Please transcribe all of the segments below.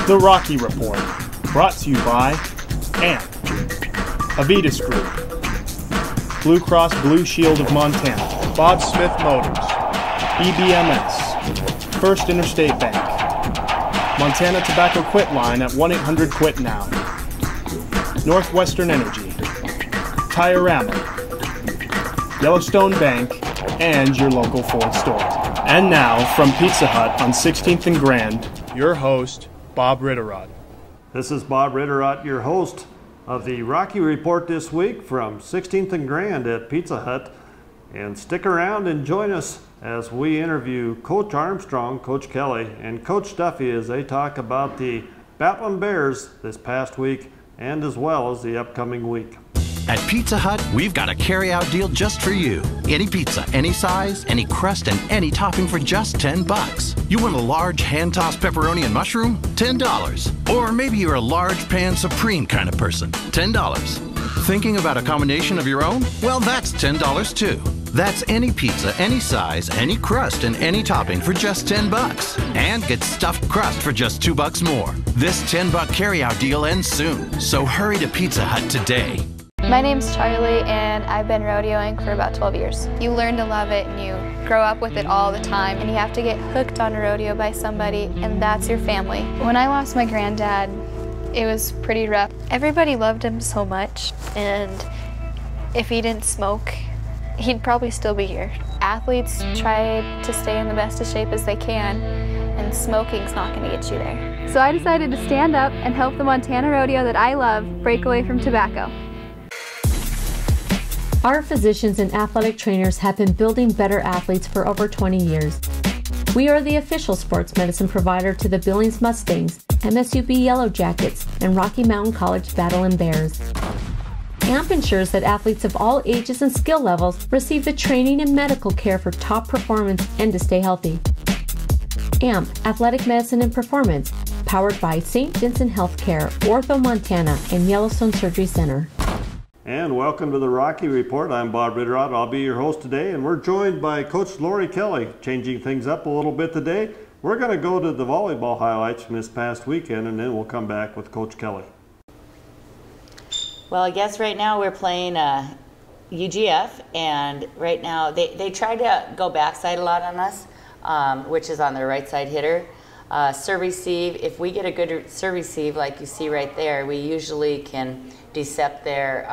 The Rocky Report, brought to you by AMP, Avitas Group, Blue Cross Blue Shield of Montana, Bob Smith Motors, EBMS, First Interstate Bank, Montana Tobacco Quit Line at 1-800-QUIT-NOW, Northwestern Energy, Tiorama, Yellowstone Bank, and your local Ford store. And now, from Pizza Hut on 16th and Grand, your host, Bob Ritterott. This is Bob Ritterott, your host of the Rocky Report this week from 16th and Grand at Pizza Hut. And stick around and join us as we interview Coach Armstrong, Coach Kelly, and Coach Duffy as they talk about the Battling Bears this past week and as well as the upcoming week. At Pizza Hut, we've got a carry-out deal just for you. Any pizza, any size, any crust, and any topping for just $10. You want a large hand-tossed pepperoni and mushroom? $10. Or maybe you're a large pan supreme kind of person. $10. Thinking about a combination of your own? Well, that's $10 too. That's any pizza, any size, any crust, and any topping for just $10. And get stuffed crust for just $2 more. This $10 carry-out deal ends soon, so hurry to Pizza Hut today. My name's Charlie, and I've been rodeoing for about 12 years. You learn to love it, and you grow up with it all the time, and you have to get hooked on a rodeo by somebody, and that's your family. When I lost my granddad, it was pretty rough. Everybody loved him so much, and if he didn't smoke, he'd probably still be here. Athletes try to stay in the best of shape as they can, and smoking's not going to get you there. So I decided to stand up and help the Montana rodeo that I love break away from tobacco. Our physicians and athletic trainers have been building better athletes for over 20 years. We are the official sports medicine provider to the Billings Mustangs, MSUB Yellow Jackets, and Rocky Mountain College Battling Bears. AMP ensures that athletes of all ages and skill levels receive the training and medical care for top performance and to stay healthy. AMP, Athletic Medicine and Performance, powered by St. Vincent Healthcare, Ortho Montana, and Yellowstone Surgery Center. And welcome to the Rocky Report. I'm Bob Ritterott. I'll be your host today, and we're joined by Coach Lori Kelly, changing things up a little bit today. We're going to go to the volleyball highlights from this past weekend, and then we'll come back with Coach Kelly. Well, I guess right now we're playing UGF, and right now they tried to go backside a lot on us, which is on their right side hitter. Serve receive, if we get a good serve receive like you see right there, we usually can decept their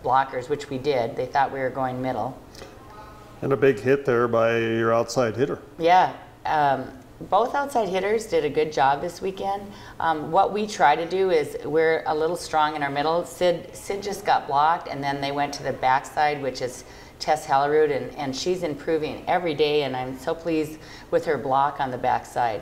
blockers, which we did. They thought we were going middle. And a big hit there by your outside hitter. Yeah, both outside hitters did a good job this weekend. What we try to do is we're a little strong in our middle. Sid just got blocked, and then they went to the backside, which is Tess Hallerud, and she's improving every day, and I'm so pleased with her block on the backside.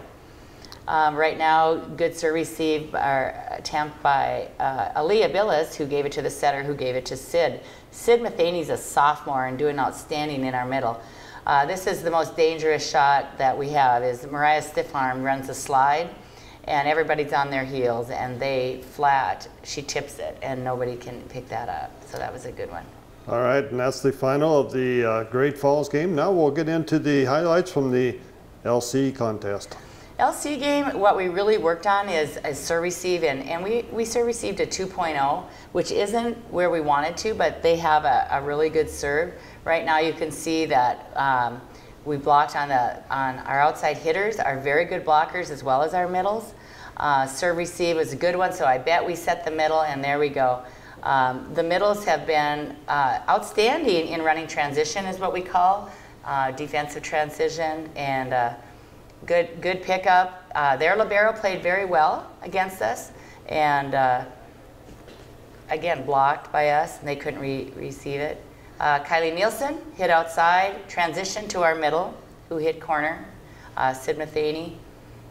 Right now, good serve receive our attempt by Aaliyah Billis, who gave it to the setter, who gave it to Sid. Sid Mathany's a sophomore and doing outstanding in our middle. This is the most dangerous shot that we have, is Mariah Stiffarm runs a slide, and everybody's on their heels, and they flat, she tips it, and nobody can pick that up. So that was a good one. All right, and that's the final of the Great Falls game. Now we'll get into the highlights from the LC contest. LC game, what we really worked on is serve receive, and we serve received a 2.0, which isn't where we wanted to, but they have a really good serve. Right now you can see that we blocked on our outside hitters, our very good blockers, as well as our middles. Serve receive was a good one, so I bet we set the middle, and there we go. The middles have been outstanding in running transition, is what we call defensive transition, and good pickup. Their libero played very well against us, and again blocked by us, and they couldn't receive it. Kylie Nielsen hit outside, transition to our middle, who hit corner. Sid Matheny.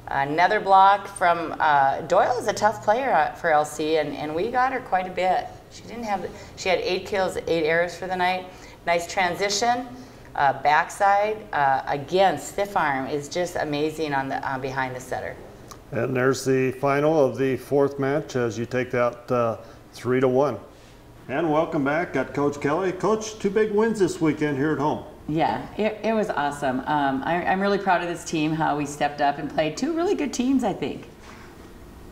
Another block from Doyle is a tough player for LC, and we got her quite a bit. She had 8 kills, 8 errors for the night. Nice transition. Backside, again, stiff arm is just amazing on the behind the setter. And there's the final of the 4th match as you take that 3-1. And welcome back. Got Coach Kelly. Coach, 2 big wins this weekend here at home. Yeah, it was awesome. I'm really proud of this team, how we stepped up and played 2 really good teams, I think.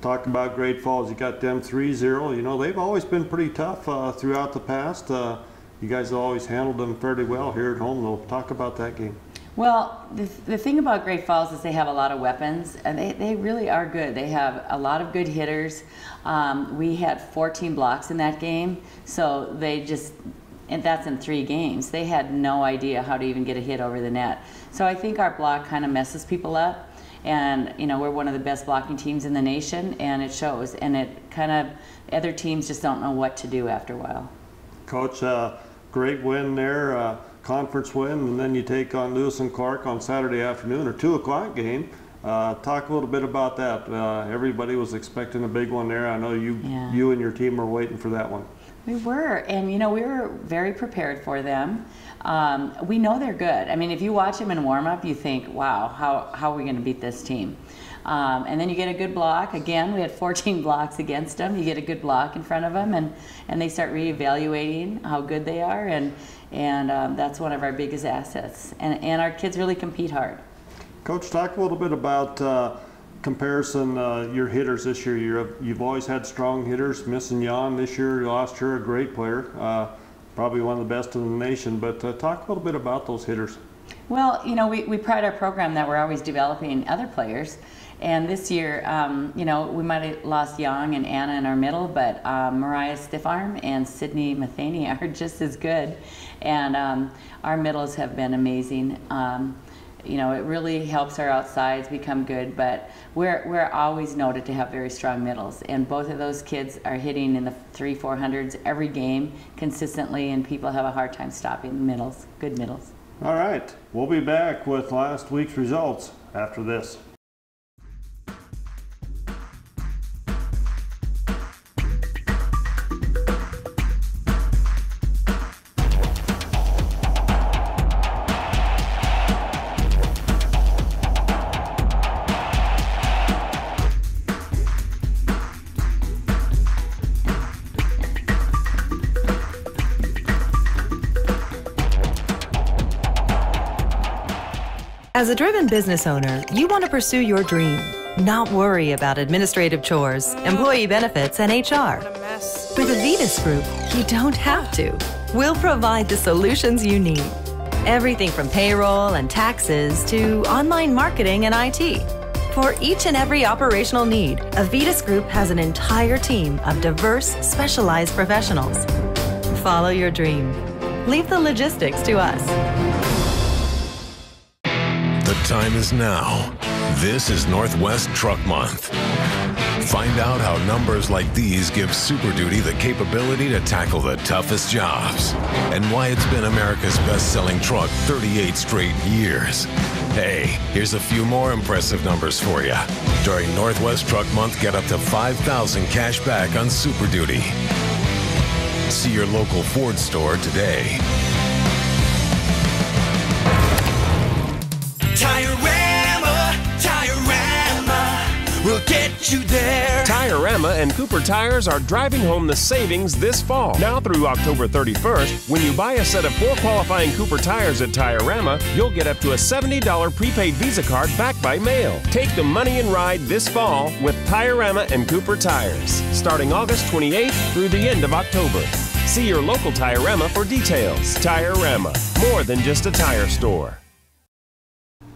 talk about Great Falls. You got them 3-0. You know, they've always been pretty tough throughout the past. You guys have always handled them fairly well here at home, though. Talk about that game. Well, the thing about Great Falls is they have a lot of weapons, and they really are good. They have a lot of good hitters. We had 14 blocks in that game, so and that's in 3 games. They had no idea how to even get a hit over the net. So I think our block kind of messes people up, and you know, we're one of the best blocking teams in the nation, and it shows. And it kind of, other teams just don't know what to do after a while. Coach, great win there. Conference win, and then you take on Lewis and Clark on Saturday afternoon, or 2 o'clock game. Talk a little bit about that. Everybody was expecting a big one there. I know you and your team were waiting for that one. We were, and you know, we were very prepared for them. We know they're good. I mean, if you watch them in warm-up, you think, wow, how are we going to beat this team? And then you get a good block. Again, we had 14 blocks against them. You get a good block in front of them, and they start reevaluating how good they are, and that's one of our biggest assets. And our kids really compete hard. Coach, talk a little bit about comparison, your hitters this year. You've always had strong hitters. Missing Jan this year, you lost her, a great player, probably one of the best in the nation. But talk a little bit about those hitters. Well, you know, we pride our program that we're always developing other players. And this year, you know, we might have lost Young and Anna in our middle, but Mariah Stiffarm and Sydney Matheny are just as good. And our middles have been amazing. You know, it really helps our outsides become good, but we're always noted to have very strong middles. And both of those kids are hitting in the 300-400s every game consistently, and people have a hard time stopping the middles, good middles. All right, we'll be back with last week's results after this. As a driven business owner, you want to pursue your dream, not worry about administrative chores, employee benefits, and HR. With Avitas Group, you don't have to. We'll provide the solutions you need. Everything from payroll and taxes to online marketing and IT. For each and every operational need, Avitas Group has an entire team of diverse, specialized professionals. Follow your dream. Leave the logistics to us. The time is now. This is Northwest Truck Month. Find out how numbers like these give Super Duty the capability to tackle the toughest jobs, and why it's been America's best-selling truck 38 straight years. Hey, here's a few more impressive numbers for you. During Northwest Truck Month, get up to $5,000 cash back on Super Duty. See your local Ford store today. We'll get you there. Tire-Rama and Cooper Tires are driving home the savings this fall. Now through October 31st, when you buy a set of 4 qualifying Cooper tires at Tire-Rama, you'll get up to a $70 prepaid Visa card back by mail. Take the money and ride this fall with Tire-Rama and Cooper Tires, starting August 28th through the end of October. See your local Tire-Rama for details. Tire-Rama, more than just a tire store.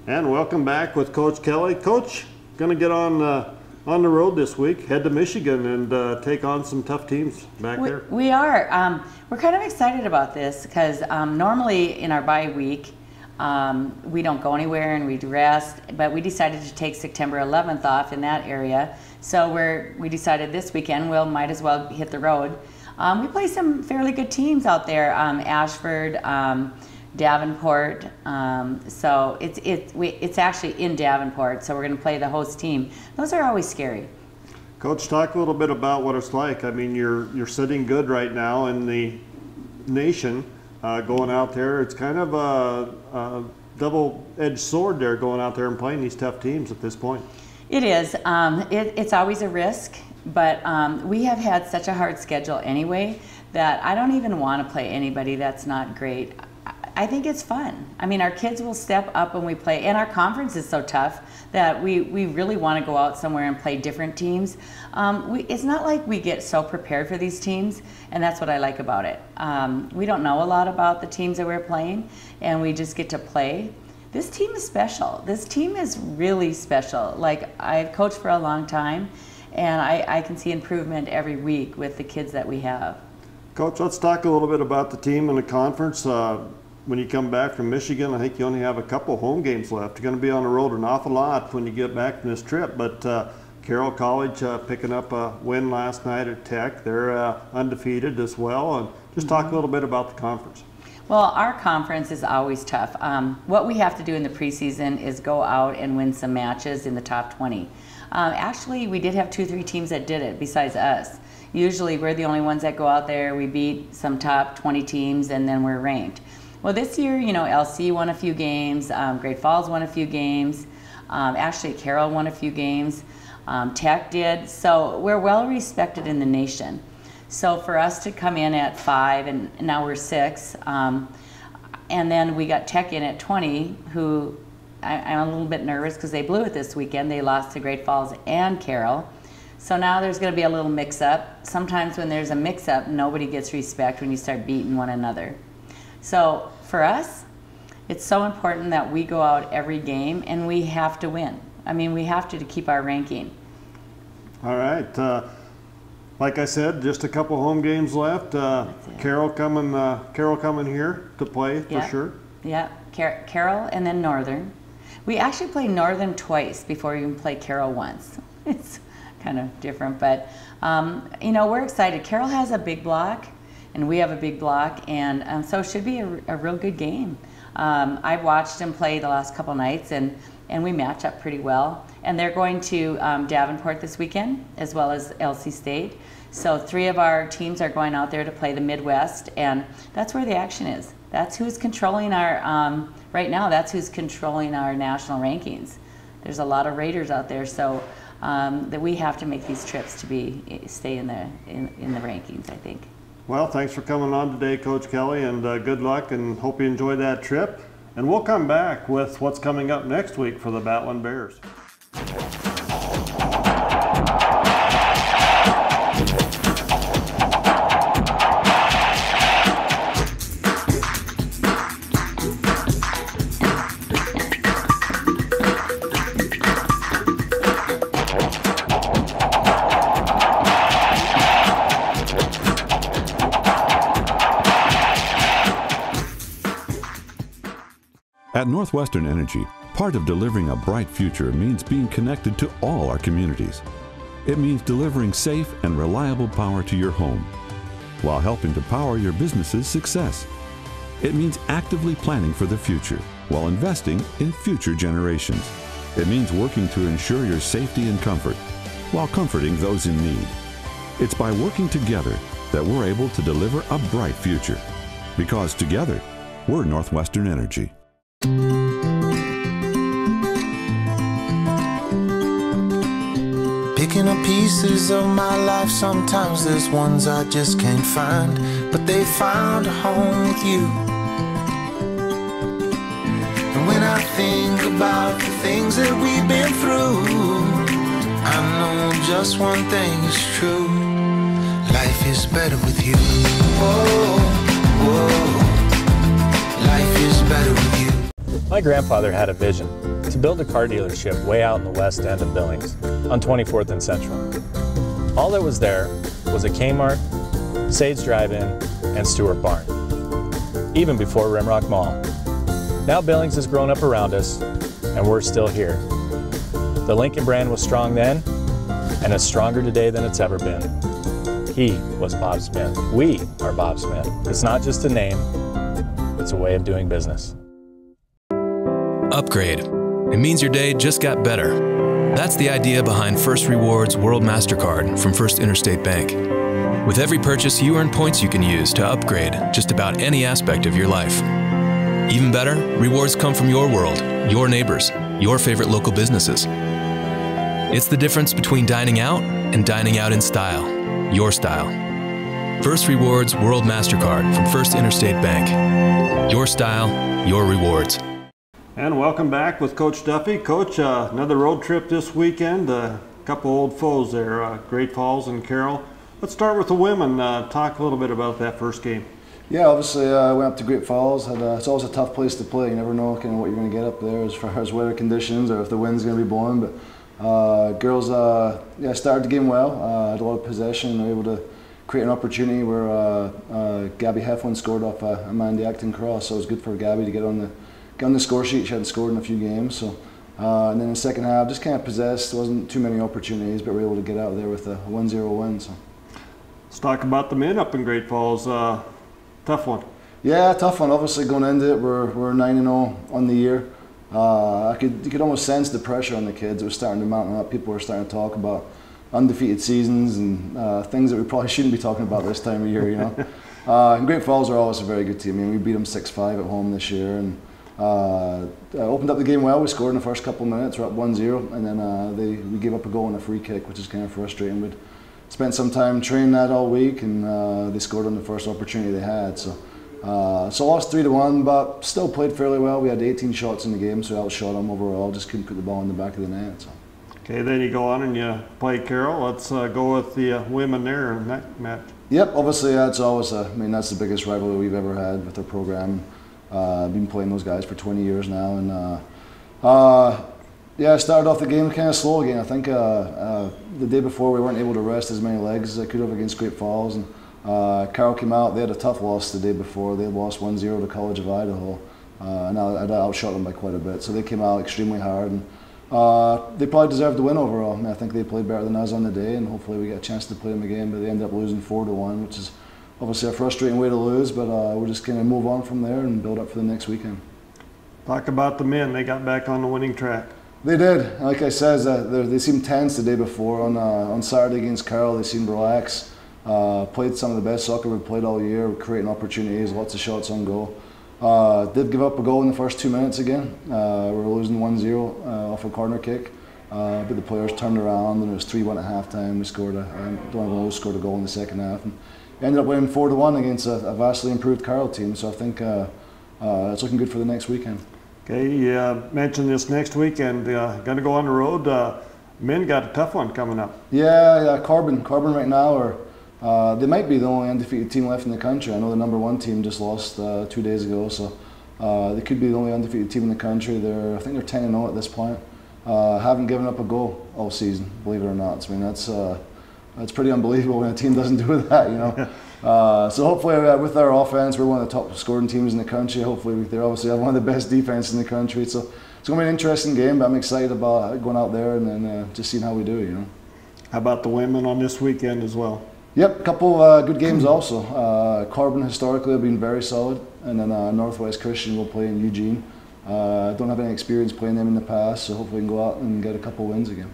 And welcome back with Coach Kelly. Coach, going to get on the road this week, head to Michigan and take on some tough teams back there. We are. We're kind of excited about this because normally in our bye week, we don't go anywhere and we rest, but we decided to take September 11th off in that area. So we decided this weekend we might as well hit the road. We play some fairly good teams out there, Ashford, Davenport, so it's actually in Davenport, so we're going to play the host team. Those are always scary. Coach, talk a little bit about what it's like. I mean, you're sitting good right now in the nation, going out there. It's kind of a double-edged sword there, going out there and playing these tough teams at this point. It is. It's always a risk, but we have had such a hard schedule anyway that I don't even want to play anybody that's not great. I think it's fun. I mean, our kids will step up when we play, and our conference is so tough that we really want to go out somewhere and play different teams. It's not like we get so prepared for these teams, and that's what I like about it. We don't know a lot about the teams that we're playing, and we just get to play. This team is special. This team is really special. Like, I've coached for a long time, and I can see improvement every week with the kids that we have. Coach, let's talk a little bit about the team and the conference. When you come back from Michigan, I think you only have a couple home games left. You're going to be on the road an awful lot when you get back from this trip, but Carroll College picking up a win last night at Tech. They're undefeated as well. And just talk a little bit about the conference. Well, our conference is always tough. What we have to do in the preseason is go out and win some matches in the top 20. Actually, we did have 2-3 teams that did it besides us. Usually we're the only ones that go out there, we beat some top 20 teams, and then we're ranked. Well, this year, you know, LC won a few games, Great Falls won a few games, actually Carroll won a few games, Tech did, so we're well respected in the nation. So for us to come in at 5 and now we're 6, and then we got Tech in at 20, who I'm a little bit nervous because they blew it this weekend. They lost to Great Falls and Carroll. So now there's going to be a little mix-up. Sometimes when there's a mix-up, nobody gets respect when you start beating one another. So for us, it's so important that we go out every game and we have to win. I mean, we have to keep our ranking. All right. Like I said, just a couple home games left. Carroll coming here to play for sure. Yeah, Carroll and then Northern. We actually play Northern twice before we even play Carroll once. It's kind of different, but you know, we're excited. Carroll has a big block, and we have a big block, and so it should be a real good game. I've watched them play the last couple nights, and we match up pretty well. And they're going to Davenport this weekend, as well as LC State. So 3 of our teams are going out there to play the Midwest, and that's where the action is. That's who's controlling our, right now, that's who's controlling our national rankings. There's a lot of Raiders out there, so that we have to make these trips to stay in the rankings, I think. Well, thanks for coming on today, Coach Kelly, and good luck, and hope you enjoy that trip. And we'll come back with what's coming up next week for the Battling Bears. At Northwestern Energy, part of delivering a bright future means being connected to all our communities. It means delivering safe and reliable power to your home, while helping to power your business's success. It means actively planning for the future, while investing in future generations. It means working to ensure your safety and comfort, while comforting those in need. It's by working together that we're able to deliver a bright future. Because together, we're Northwestern Energy. Picking up pieces of my life, sometimes there's ones I just can't find, but they found a home with you. And when I think about the things that we've been through, I know just one thing is true: life is better with you. Whoa, whoa, life is better with you. My grandfather had a vision to build a car dealership way out in the west end of Billings on 24th and Central. All that was there was a Kmart, Sage Drive-In, and Stewart Barn, even before Rimrock Mall. Now Billings has grown up around us, and we're still here. The Lincoln brand was strong then, and it's stronger today than it's ever been. He was Bob Smith. We are Bob Smith. It's not just a name, it's a way of doing business. Upgrade. It means your day just got better. That's the idea behind First Rewards World MasterCard from First Interstate Bank. With every purchase, you earn points you can use to upgrade just about any aspect of your life. Even better, rewards come from your world, your neighbors, your favorite local businesses. It's the difference between dining out and dining out in style, your style. First Rewards World MasterCard from First Interstate Bank. Your style, your rewards. And welcome back with Coach Duffy. Coach, another road trip this weekend. A couple old foes there, Great Falls and Carroll. Let's start with the women. Talk a little bit about that first game. Yeah, obviously I went up to Great Falls. It's always a tough place to play. You never know kind of what you're going to get up there as far as weather conditions or if the wind's going to be blowing. But girls, started the game well. Had a lot of possession. They were able to create an opportunity where Gabby Heflin scored off a Mandy Acton cross. So it was good for Gabby to get on the score sheet. She hadn't scored in a few games. So and then in the second half, just kind of possessed. Wasn't too many opportunities, but we were able to get out there with a 1-0 win. So let's talk about the men up in Great Falls. Tough one. Yeah, tough one. Obviously going into it, we're 9-0 on the year. You could almost sense the pressure on the kids. It was starting to mount up. People were starting to talk about undefeated seasons and things that we probably shouldn't be talking about this time of year, you know. And Great Falls are always a very good team. I mean, we beat them 6-5 at home this year, and opened up the game well. We scored in the first couple of minutes. We're up 1-0, and then we gave up a goal on a free kick, which is kind of frustrating. We'd spent some time training that all week, and they scored on the first opportunity they had. So lost 3-1, but still played fairly well. We had 18 shots in the game, so we outshot them overall. Just couldn't put the ball in the back of the net. So. Okay, then you go on and you play Carroll. Let's go with the women there in that match. Yep, obviously that's always that's the biggest rivalry we've ever had with our program. I've been playing those guys for 20 years now, and I started off the game kind of slow again. I think the day before we weren't able to rest as many legs as I could have against Great Falls, and Carroll came out. They had a tough loss the day before. They lost 1-0 to College of Idaho, and I outshot them by quite a bit. So they came out extremely hard, and they probably deserved the win overall. I mean, I think they played better than us on the day, and hopefully we get a chance to play them again. But they ended up losing 4-1, which is obviously a frustrating way to lose. But we're just going to move on from there and build up for the next weekend. Talk about the men. They got back on the winning track. They did. Like I said, they seemed tense the day before. On Saturday against Carroll, they seemed relaxed. Played some of the best soccer we've played all year, creating opportunities, lots of shots on goal. Did give up a goal in the first 2 minutes again. We were losing 1-0 off a corner kick, but the players turned around and it was 3-1 at halftime. We scored Donovan Lowe scored a goal in the second half, and ended up winning 4-1 against a vastly improved Carroll team. So I think it's looking good for the next weekend. Okay, you mentioned this next weekend. Going to go on the road. Men got a tough one coming up. Yeah, Corbin right now they might be the only undefeated team left in the country. I know the #1 team just lost 2 days ago, so they could be the only undefeated team in the country. I think they're 10-0 at this point. Haven't given up a goal all season, believe it or not. I mean, that's pretty unbelievable when a team doesn't do that, you know. So hopefully with our offense, we're one of the top scoring teams in the country. Hopefully they obviously have one of the best defenses in the country. So it's going to be an interesting game, but I'm excited about going out there and then just seeing how we do, you know. How about the women on this weekend as well? Yep, a couple good games also. Corbin historically have been very solid, and then Northwest Christian will play in Eugene. Don't have any experience playing them in the past, so hopefully we can go out and get a couple wins again.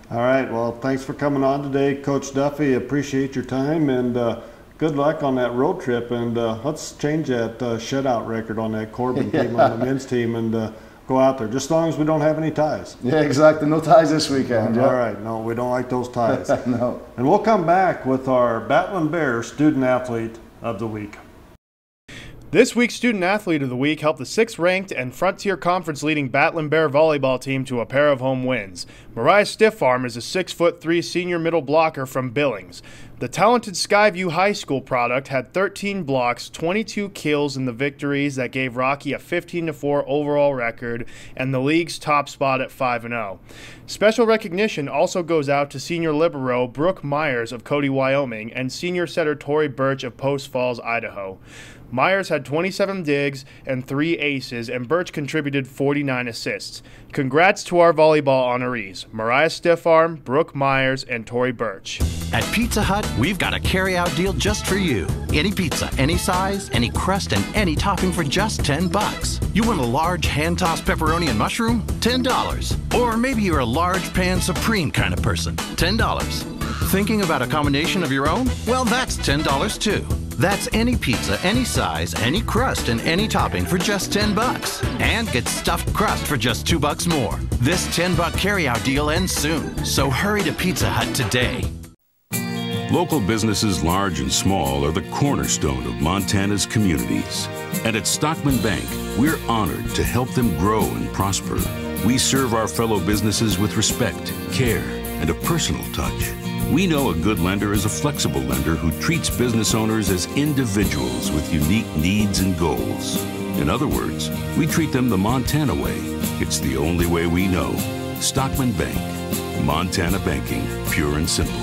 All right, well, thanks for coming on today, Coach Duffy. Appreciate your time, and good luck on that road trip. And let's change that shutout record on that Corbin team on the men's team, and go out there, just as long as we don't have any ties. Yeah, exactly. No ties this weekend. All right. No, we don't like those ties. No. And we'll come back with our Battling Bear Student Athlete of the Week. This week's Student Athlete of the Week helped the 6th-ranked and Frontier Conference leading Battling Bear volleyball team to a pair of home wins. Mariah Stiffarm is a 6'3" senior middle blocker from Billings. The talented Skyview High School product had 13 blocks, 22 kills in the victories that gave Rocky a 15-4 overall record and the league's top spot at 5-0. Special recognition also goes out to senior libero Brooke Myers of Cody, Wyoming, and senior setter Tori Birch of Post Falls, Idaho. Myers had 27 digs and 3 aces, and Birch contributed 49 assists. Congrats to our volleyball honorees, Mariah Stiffarm, Brooke Myers, and Tori Birch. At Pizza Hut, we've got a carry-out deal just for you. Any pizza, any size, any crust, and any topping for just $10. You want a large hand-tossed pepperoni and mushroom? $10. Or maybe you're a large pan supreme kind of person. $10. Thinking about a combination of your own? Well, that's $10 too. That's any pizza, any size, any crust, and any topping for just $10. And get stuffed crust for just $2 more. This $10 carryout deal ends soon, so hurry to Pizza Hut today. Local businesses, large and small, are the cornerstone of Montana's communities. And at Stockman Bank, we're honored to help them grow and prosper. We serve our fellow businesses with respect, care, and a personal touch. We know a good lender is a flexible lender who treats business owners as individuals with unique needs and goals. In other words, we treat them the Montana way. It's the only way we know. Stockman Bank. Montana banking, pure and simple.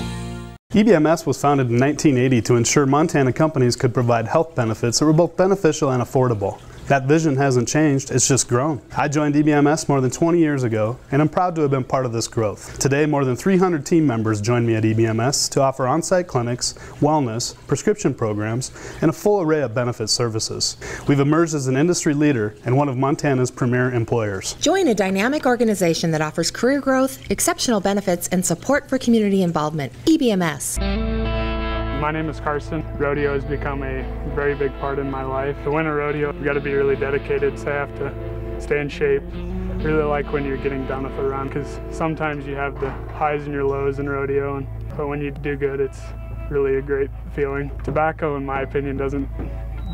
EBMS was founded in 1980 to ensure Montana companies could provide health benefits that were both beneficial and affordable. That vision hasn't changed, it's just grown. I joined EBMS more than 20 years ago, and I'm proud to have been part of this growth. Today, more than 300 team members join me at EBMS to offer on-site clinics, wellness, prescription programs, and a full array of benefit services. We've emerged as an industry leader and one of Montana's premier employers. Join a dynamic organization that offers career growth, exceptional benefits, and support for community involvement. EBMS. My name is Carson. Rodeo has become a very big part in my life. To win a rodeo, you've got to be really dedicated, so I have to stay in shape. I really like when you're getting done with a run, because sometimes you have the highs and your lows in rodeo, but when you do good, it's really a great feeling. Tobacco, in my opinion, doesn't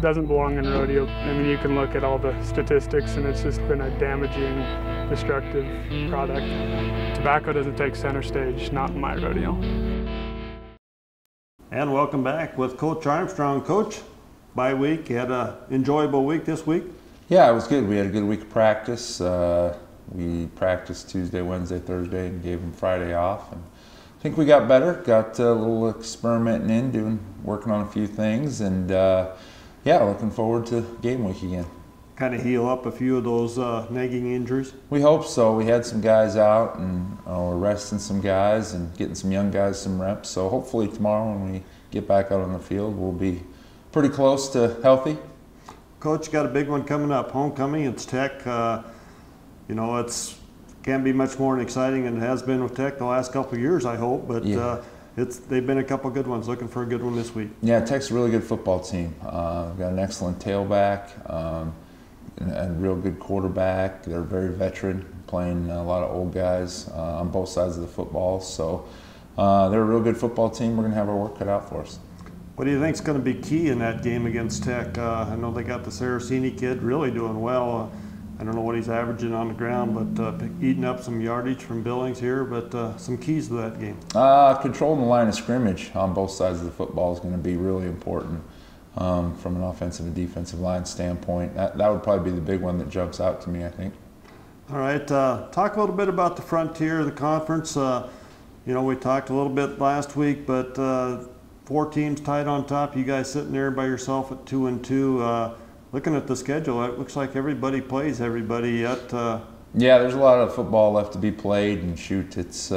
belong in rodeo. I mean, you can look at all the statistics, and it's just been a damaging, destructive product. Tobacco doesn't take center stage, not in my rodeo. And welcome back with Coach Armstrong. Coach, bye week, you had an enjoyable week this week? Yeah, it was good. We had a good week of practice. We practiced Tuesday, Wednesday, Thursday, and gave them Friday off. And I think we got better, got a little experimenting working on a few things, and yeah, looking forward to game week again. Kind of heal up a few of those nagging injuries? We hope so. We had some guys out, and we're resting some guys and getting some young guys some reps. So hopefully tomorrow when we get back out on the field, we'll be pretty close to healthy. Coach, got a big one coming up, homecoming. It's Tech. You know, it's can't be much more exciting than it has been with Tech the last couple of years, I hope. But yeah. They've been a couple good ones. Looking for a good one this week. Yeah, Tech's a really good football team. We've got an excellent tailback. And a real good quarterback. They're very veteran, playing a lot of old guys on both sides of the football. So they're a real good football team. We're going to have our work cut out for us. What do you think is going to be key in that game against Tech? I know they got the Saraceni kid really doing well. I don't know what he's averaging on the ground, but eating up some yardage from Billings here. But some keys to that game. Controlling the line of scrimmage on both sides of the football is going to be really important. From an offensive and defensive line standpoint. That would probably be the big one that jumps out to me, I think. All right, talk a little bit about the frontier of the conference. You know, we talked a little bit last week, but 4 teams tied on top. You guys sitting there by yourself at 2-2. Looking at the schedule, it looks like everybody plays everybody yet. Yeah, there's a lot of football left to be played, and shoot, it's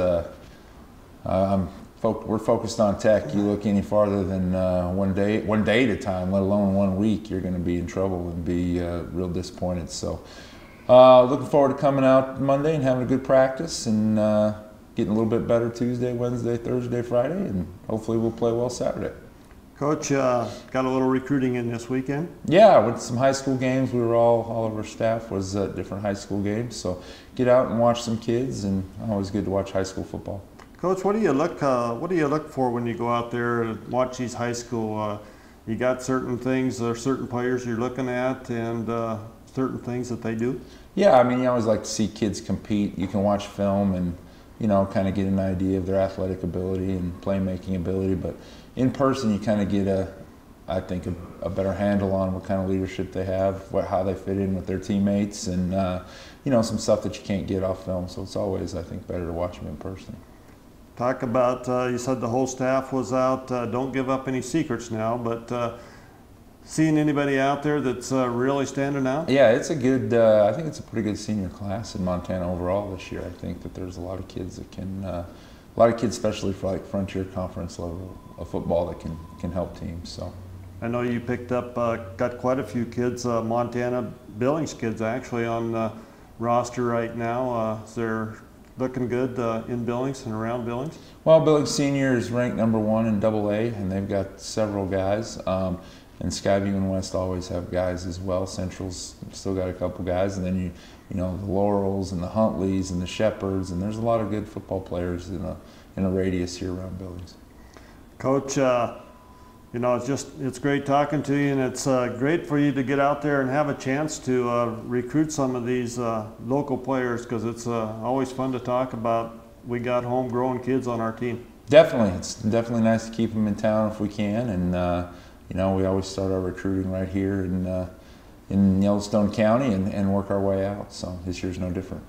we're focused on Tech. You look any farther than one day at a time, let alone 1 week, you're going to be in trouble and be real disappointed. So looking forward to coming out Monday and having a good practice and getting a little bit better Tuesday, Wednesday, Thursday, Friday, and hopefully we'll play well Saturday. Coach, got a little recruiting in this weekend? Yeah, with some high school games. We were all of our staff was at different high school games. So get out and watch some kids, and always good to watch high school football. Coach, what do you look for when you go out there and watch these high school? You got certain things or certain players you're looking at, and certain things that they do? Yeah, I mean, you always like to see kids compete. You can watch film and, you know, kind of get an idea of their athletic ability and playmaking ability. But in person, you kind of get I think a better handle on what kind of leadership they have, how they fit in with their teammates, and you know, some stuff that you can't get off film. So it's always, I think, better to watch them in person. Talk about, you said the whole staff was out. Don't give up any secrets now, but seeing anybody out there that's really standing out? Yeah, it's a good, I think it's a pretty good senior class in Montana overall this year. I think that there's a lot of kids that can, a lot of kids, especially for like Frontier Conference level of football, that can help teams. So I know you picked up, got quite a few kids, Montana Billings kids actually on the roster right now. They're looking good in Billings and around Billings? Well, Billings Senior is ranked #1 in AA, and they've got several guys. And Skyview and West always have guys as well. Central's still got a couple guys, and then you know, the Laurels and the Huntleys and the Shepherds, and there's a lot of good football players in a radius here around Billings. Coach, you know, it's great talking to you, and it's great for you to get out there and have a chance to recruit some of these local players, because it's always fun to talk about. We got homegrown kids on our team. Definitely, it's definitely nice to keep them in town if we can, and you know, we always start our recruiting right here in Yellowstone County and work our way out. So this year's no different.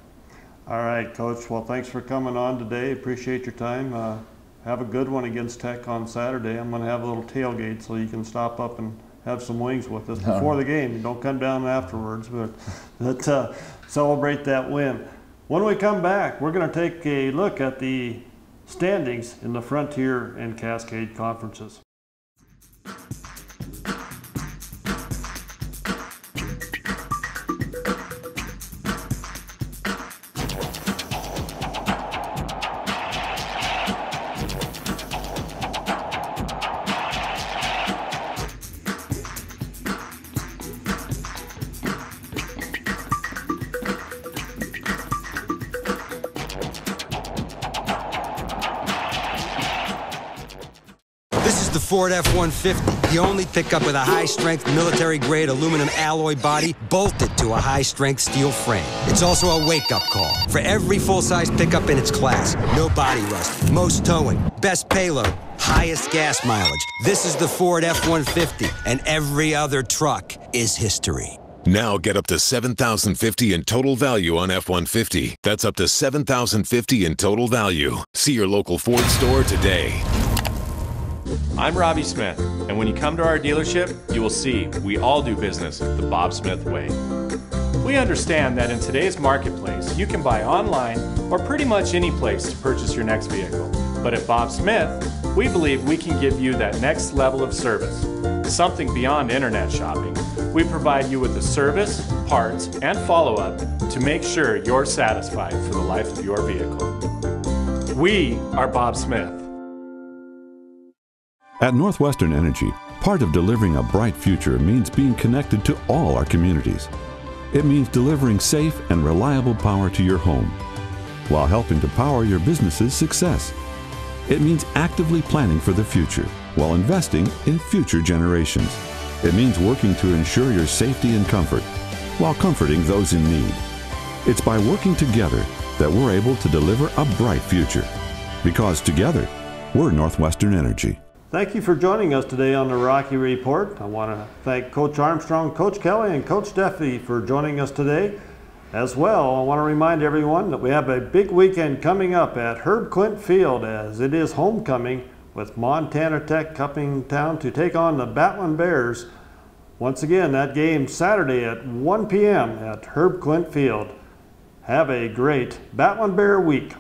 All right, Coach. Well, thanks for coming on today. Appreciate your time. Have a good one against Tech on Saturday. I'm going to have a little tailgate so you can stop up and have some wings with us before the game. You don't come down afterwards, but celebrate that win. When we come back, we're going to take a look at the standings in the Frontier and Cascade conferences. Ford F-150, the only pickup with a high-strength, military-grade aluminum alloy body bolted to a high-strength steel frame. It's also a wake-up call for every full-size pickup in its class. No body rust, most towing, best payload, highest gas mileage. This is the Ford F-150, and every other truck is history. Now get up to $7,050 in total value on F-150. That's up to $7,050 in total value. See your local Ford store today. I'm Robbie Smith, and when you come to our dealership, you will see we all do business the Bob Smith way. We understand that in today's marketplace, you can buy online or pretty much any place to purchase your next vehicle. But at Bob Smith, we believe we can give you that next level of service, something beyond internet shopping. We provide you with the service, parts, and follow-up to make sure you're satisfied for the life of your vehicle. We are Bob Smith. At Northwestern Energy, part of delivering a bright future means being connected to all our communities. It means delivering safe and reliable power to your home, while helping to power your business's success. It means actively planning for the future, while investing in future generations. It means working to ensure your safety and comfort, while comforting those in need. It's by working together that we're able to deliver a bright future. Because together, we're Northwestern Energy. Thank you for joining us today on the Rocky Report. I want to thank Coach Armstrong, Coach Kelly, and Coach Duffy for joining us today. As well, I want to remind everyone that we have a big weekend coming up at Herb Klint Field, as it is homecoming, with Montana Tech coming town to take on the Battling Bears. Once again, that game Saturday at 1 p.m. at Herb Klint Field. Have a great Battling Bear week.